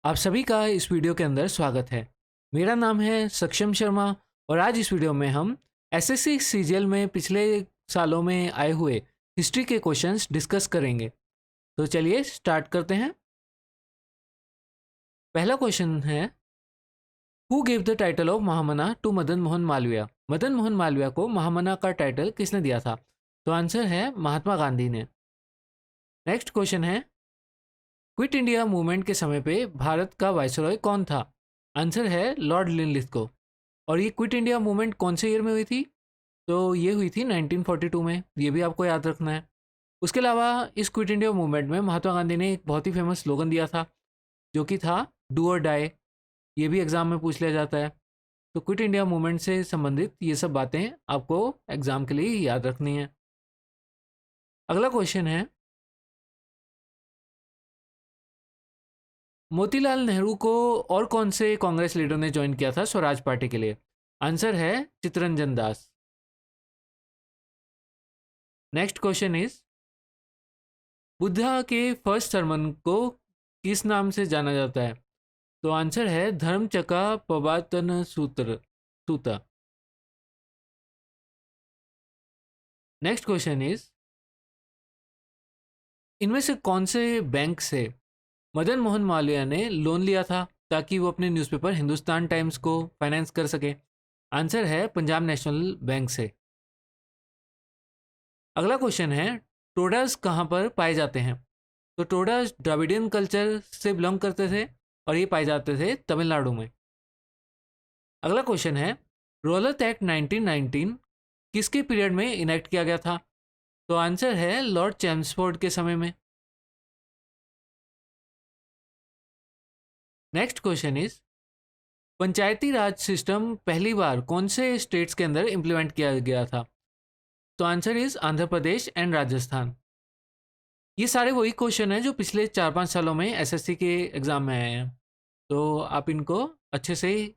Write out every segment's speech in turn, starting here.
आप सभी का इस वीडियो के अंदर स्वागत है। मेरा नाम है सक्षम शर्मा और आज इस वीडियो में हम एसएससी सीजीएल में पिछले सालों में आए हुए हिस्ट्री के क्वेश्चंस डिस्कस करेंगे। तो चलिए स्टार्ट करते हैं। पहला क्वेश्चन है, who give the title of Mahamana to Madan Mohan Malviya. Madan Mohan Malviya को महामना का टाइटल किसने दिया था? तो आंसर है महात्मा गांधी ने। नेक्स्ट क्वेश्चन है, क्विट इंडिया मूवमेंट के समय पे भारत का वायसरॉय कौन था? आंसर है लॉर्ड लिनलिथगो। और ये क्विट इंडिया मूवमेंट कौन से ईयर में हुई थी? तो ये हुई थी 1942 में, ये भी आपको याद रखना है। उसके अलावा इस क्विट इंडिया मूवमेंट में महात्मा गांधी ने एक बहुत ही फेमस स्लोगन दिया था जो कि था डू और डाई। ये भी एग्जाम में पूछ लिया जाता है। तो क्विट इंडिया मूवमेंट से संबंधित ये सब बातें आपको एग्जाम के लिए याद रखनी है। अगला क्वेश्चन है, मोतीलाल नेहरू को और कौन से कांग्रेस लीडर ने ज्वाइन किया था स्वराज पार्टी के लिए? आंसर है Chittaranjan Das. Next question is, Buddha के फर्स्ट सरमन को किस नाम से जाना जाता है? तो आंसर है धर्मचक्का प्रवर्तन सूत्र। नेक्स्ट क्वेश्चन इज, इनमें से कौन से बैंक से मदन मोहन मालवीय ने लोन लिया था ताकि वो अपने न्यूज़पेपर हिंदुस्तान टाइम्स को फाइनेंस कर सके? आंसर है पंजाब नेशनल बैंक से। अगला क्वेश्चन है, टोडास कहाँ पर पाए जाते हैं? तो टोडास द्रविडियन कल्चर से बिलोंग करते थे और ये पाए जाते थे तमिलनाडु में। अगला क्वेश्चन है, रोलत एक्ट 1919 किसके पीरियड में इनेक्ट किया गया था? तो आंसर है लॉर्ड चैम्सफोर्ड के समय में। Next question is, Panchayati Raj system पहली बार कौन से स्टेट्स के अंदर इम्प्लीमेंट किया गया था? तो answer is Andhra Pradesh and Rajasthan. ये सारे वही क्वेश्चन हैं जो पिछले 4-5 सालों में एसएससी के एग्जाम में आए हैं, तो आप इनको अच्छे से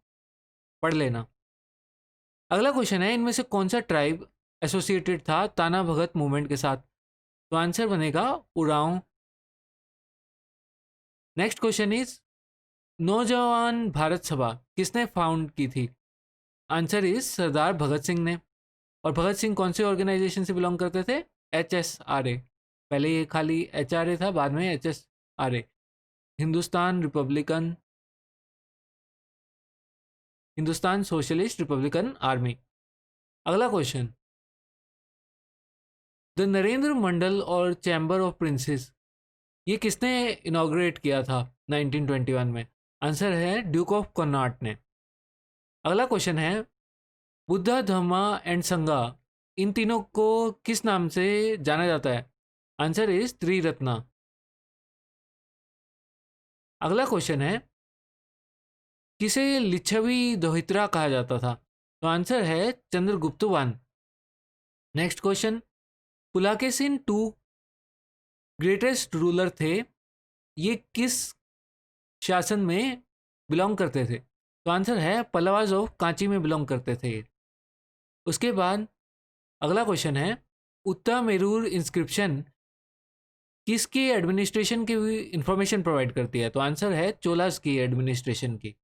पढ़ लेना। अगला क्वेश्चन है, इनमें से कौन सा ट्राइब एसोसिएटेड था ताना भगत मूवमेंट के साथ? तो आंसर बनेगा उरांव। नेक्स्ट क्वेश्चन इज, नौजवान भारत सभा किसने फाउंड की थी? आंसर इज सरदार भगत सिंह ने। और भगत सिंह कौन से ऑर्गेनाइजेशन से बिलोंग करते थे? HSRA। पहले ये खाली HRA था, बाद में HSRA, Hindustan socialist Republican army. अगला क्वेश्चन, द नरेंद्र मंडल और चैम्बर ऑफ प्रिंसेस ये किसने इनॉग्रेट किया था 1921 में? आंसर है ड्यूक ऑफ कॉर्नाट ने। अगला क्वेश्चन है, बुद्धा धम्मा एंड संघा इन तीनों को किस नाम से जाना जाता है? Answer is Triratna. अगला क्वेश्चन है, किसे लिच्छवी दोहित्रा कहा जाता था? तो आंसर है Chandragupta one. Next question, Pulakeshin two greatest ruler थे, ये किस शासन में बिलोंग करते थे? तो आंसर है पल्लवाज ऑफ कांची में बिलोंग करते थे। उसके बाद अगला क्वेश्चन है, उत्तरमेरूर इंस्क्रिप्शन किसकी एडमिनिस्ट्रेशन की इंफॉर्मेशन प्रोवाइड करती है? तो आंसर है चोलास की एडमिनिस्ट्रेशन की।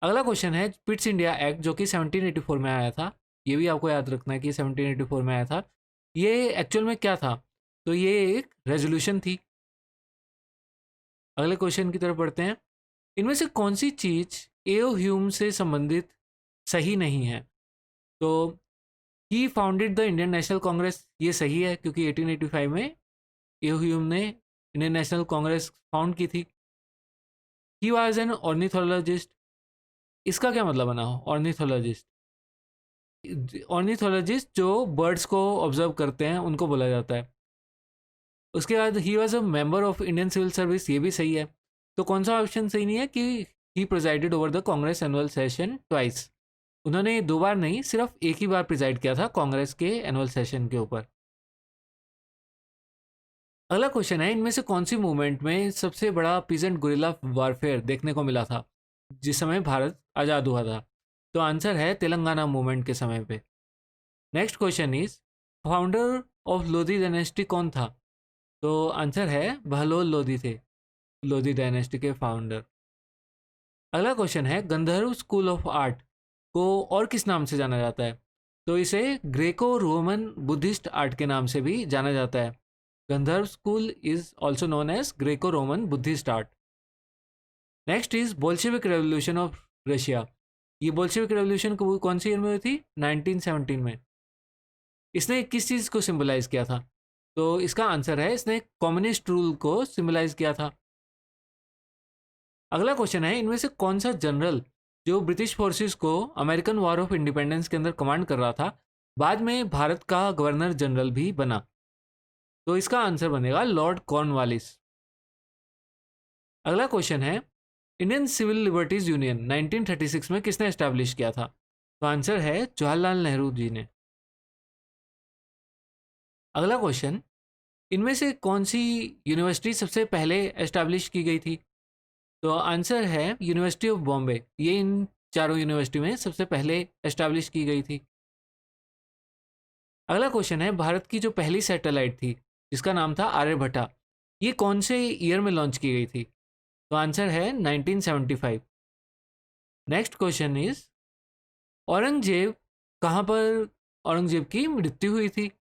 अगला क्वेश्चन है, पिट्स इंडिया एक्ट जो कि 1784 में आया था, ये भी आपको याद रखना है कि 1784 में आया था। ये एक्चुअल में क्या था? तो ये एक रेजोल्यूशन थी। अगले क्वेश्चन की तरफ बढ़ते हैं, इनमें से कौन सी चीज एओ ह्यूम से संबंधित सही नहीं है? तो he founded the Indian National Congress, ये सही है क्योंकि 1885 में A O Hume Indian National Congress found की थी। ही वॉज एन ऑर्निथोलॉजिस्ट, इसका क्या मतलब बना? ऑर्निथोलॉजिस्ट, ऑर्निथोलॉजिस्ट जो बर्ड्स को ऑब्जर्व करते हैं उनको बोला जाता है। उसके बाद he was a member of Indian civil service, ये भी सही है। तो कौन सा ऑप्शन सही नहीं है कि he presided over the Congress annual session twice? उन्होंने 2 बार नहीं, सिर्फ एक ही बार प्रिजाइड किया था कांग्रेस के एनुअल सेशन के ऊपर। अगला क्वेश्चन है, इनमें से कौन सी मूवमेंट में सबसे बड़ा पीजेंट गुरिल्ला वारफेयर देखने को मिला था जिस समय भारत आज़ाद हुआ था? तो आंसर है तेलंगाना मूवमेंट के समय पे। Next question is, founder of Lodhi dynasty कौन था? तो आंसर है बहलोल लोधी थे। लोधी डायनेस्टी के फाउंडर। अगला क्वेश्चन है, गंधर्व स्कूल ऑफ आर्ट को और किस नाम से जाना जाता है? तो इसे ग्रेको रोमन बुद्धिस्ट आर्ट के नाम से भी जाना जाता है। Gandharva school is also known as Greco Roman Buddhist art. Next is Bolshevik revolution of Russia. ये बोल्शेविक रेवोल्यूशन कौन सी ईयर में हुई थी? 1917 में। इसने किस चीज़ को सिंबलाइज किया था? तो इसका आंसर है, इसने कम्युनिस्ट रूल को सिंबलाइज किया था। अगला क्वेश्चन है, इनमें से कौन सा जनरल जो ब्रिटिश फोर्सेस को अमेरिकन वॉर ऑफ इंडिपेंडेंस के अंदर कमांड कर रहा था, बाद में भारत का गवर्नर जनरल भी बना? तो इसका आंसर बनेगा लॉर्ड कॉर्नवालिस। अगला क्वेश्चन है, इंडियन सिविल लिबर्टीज यूनियन 1936 में किसने एस्टैब्लिश किया था? तो आंसर है जवाहरलाल नेहरू जी ने। अगला क्वेश्चन, इनमें से कौन सी यूनिवर्सिटी सबसे पहले एस्टैब्लिश की गई थी? तो आंसर है यूनिवर्सिटी ऑफ बॉम्बे। ये इन चारों यूनिवर्सिटी में सबसे पहले एस्टैब्लिश की गई थी। अगला क्वेश्चन है, भारत की जो पहली सैटेलाइट थी जिसका नाम था आर्यभट्टा, ये कौन से ईयर में लॉन्च की गई थी? तो आंसर है 1975। नेक्स्ट क्वेश्चन इज, औरंगजेब कहाँ पर औरंगजेब की मृत्यु हुई थी?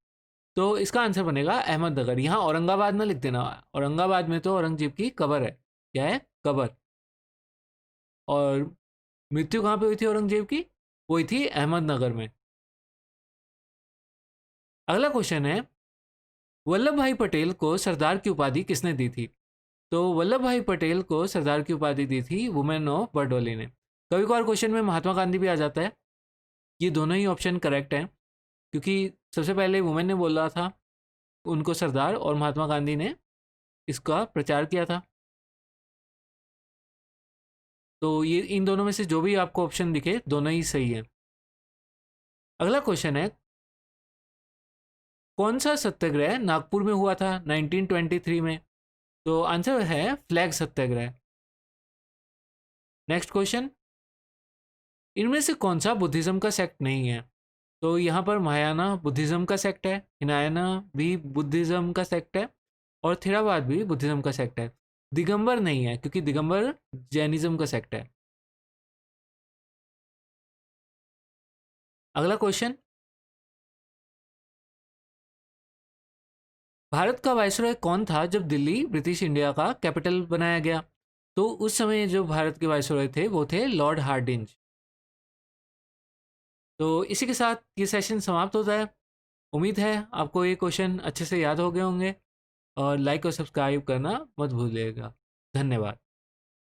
तो इसका आंसर बनेगा अहमदनगर। यहाँ औरंगाबाद ना लिख देना, औरंगाबाद में तो औरंगजेब की कब्र है। क्या है? कब्र। और मृत्यु कहाँ पे हुई थी औरंगजेब की? वो हुई थी अहमदनगर में। अगला क्वेश्चन है, वल्लभ भाई पटेल को सरदार की उपाधि किसने दी थी? तो वल्लभ भाई पटेल को सरदार की उपाधि दी थी वुमेन ऑफ बरडोली ने। कभी कभार क्वेश्चन में महात्मा गांधी भी आ जाता है। ये दोनों ही ऑप्शन करेक्ट हैं, क्योंकि सबसे पहले वुमेन ने बोला था उनको सरदार, और महात्मा गांधी ने इसका प्रचार किया था। तो ये इन दोनों में से जो भी आपको ऑप्शन दिखे, दोनों ही सही है। अगला क्वेश्चन है, कौन सा सत्याग्रह नागपुर में हुआ था 1923 में? तो आंसर है फ्लैग सत्याग्रह। नेक्स्ट क्वेश्चन, इनमें से कौन सा बुद्धिज्म का सेक्ट नहीं है? तो यहाँ पर महायाना बुद्धिज्म का सेक्ट है, हिनायाना भी बुद्धिज्म का सेक्ट है, और थेरावाद भी बुद्धिज्म का सेक्ट है। दिगंबर नहीं है, क्योंकि दिगंबर जैनिज्म का सेक्ट है। अगला क्वेश्चन, भारत का वायसरॉय कौन था जब दिल्ली ब्रिटिश इंडिया का कैपिटल बनाया गया? तो उस समय जो भारत के वायसरॉय थे वो थे लॉर्ड हार्डिंज। तो इसी के साथ ये सेशन समाप्त होता है। उम्मीद है आपको ये क्वेश्चन अच्छे से याद हो गए होंगे, और लाइक और सब्सक्राइब करना मत भूलिएगा। धन्यवाद।